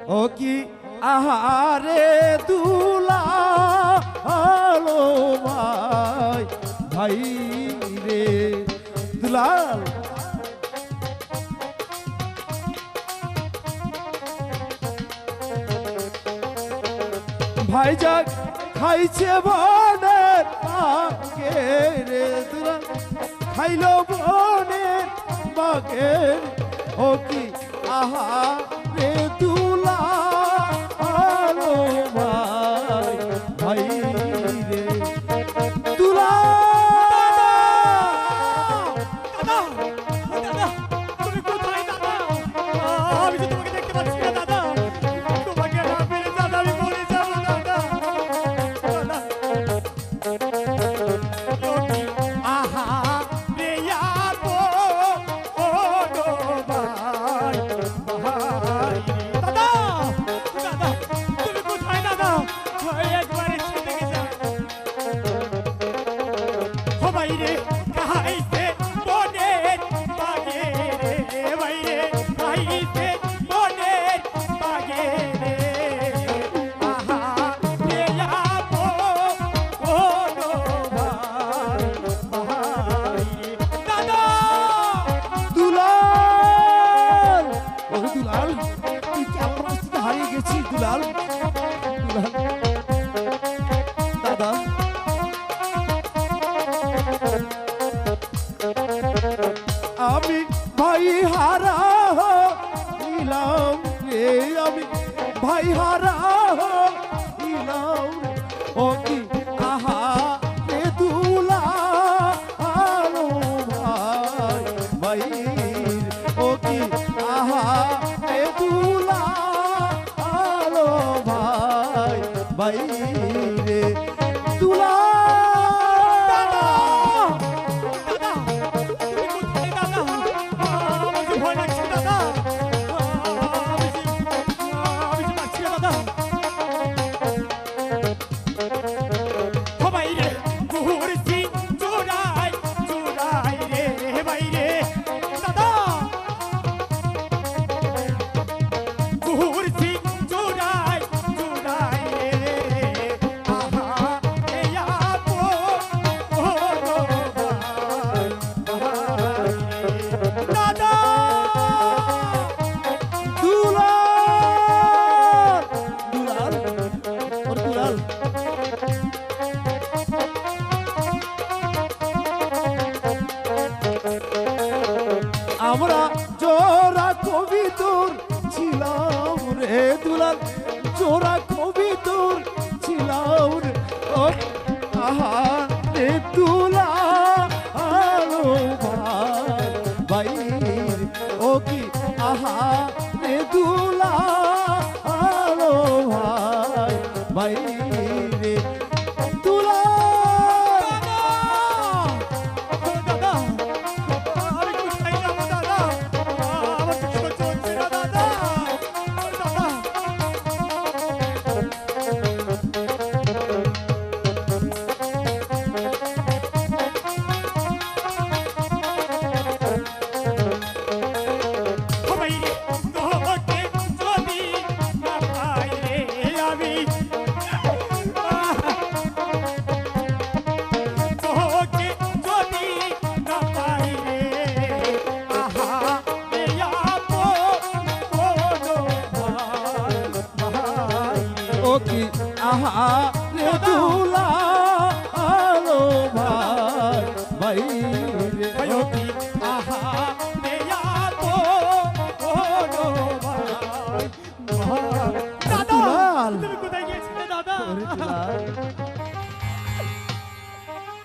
ও কি আহারে দুলাল ভাই ভাই রে দুলাল ভাই যাক খাইছে বনের বাঘে রে দুলাল খাইলো বনের বাঘে ও কি আহা রে দুলাল ভাই ভাই রে দুলাল তুমি কোথায় দাদা? আমি তো তোমাকে দেখতে পাচ্ছি না দাদা। তোমাকে না পেলে দাদা আমি মরে যাবো দাদা। আহা রে আপো ও গো ভাই ভাই দাদা দাদা তুমি কোথায় দাদা? একবার এসে দেখে যা। ও ভাই রে খাইতে বনের বাগে রে ভাই রে খাইতে বনের বাগে রে আহা রে আপো ও গো ভাই ভাই দাদা দুলাল ও দুলাল তুই কেমন রাস্তাতে হারিয়ে গেছিস দুলাল দুলাল দাদা আমি ভাই হারা হইলাম রে আমি ভাই হারা হইলাম ও কি আহা রে দুলাল ভাই ভাই ও কি আহা রে দুলাল ভাই ভাই রে দুলাল দাদা তুমি কোথায় দাদা? আমার যে ভয় লাগছে দাদা। আমি যে পাচ্ছি না দাদা। ও ভাই রে ঘুরছি চোরাই চোরাই রে ভাই রে দাদা ঘুরছি চোরাই চোরাই রে আহা রে আপো ও গো ভাই ভাই দাদা দুলাল দুলাল ওর দুলাল আমরা জোড়া কবিতুর ছিলাম রে দুলাল জোড়া কবিতুর ছিলাম রে ও আহা রে দুলাল ভাই ভাই ও কি আহা রে দুলাল ভাই ভাই রে দুলাল দাদা আমি কোথায় যাবো দাদা? আমার কিছু চলছে না দাদা। দাদা ও ভাই রে তোকে যদি না পাই রে আমি তোকে যদি না পাই রে আহা রে আপো ও গো ভাই ভাই ও কি আহা রে দুলাল ভাই ভাই রে भयो की आहा रे आपो ओ गो भाई दादा দুলাল তুমি কোথায় গিয়েছিলে দাদা? ওরে দুলাল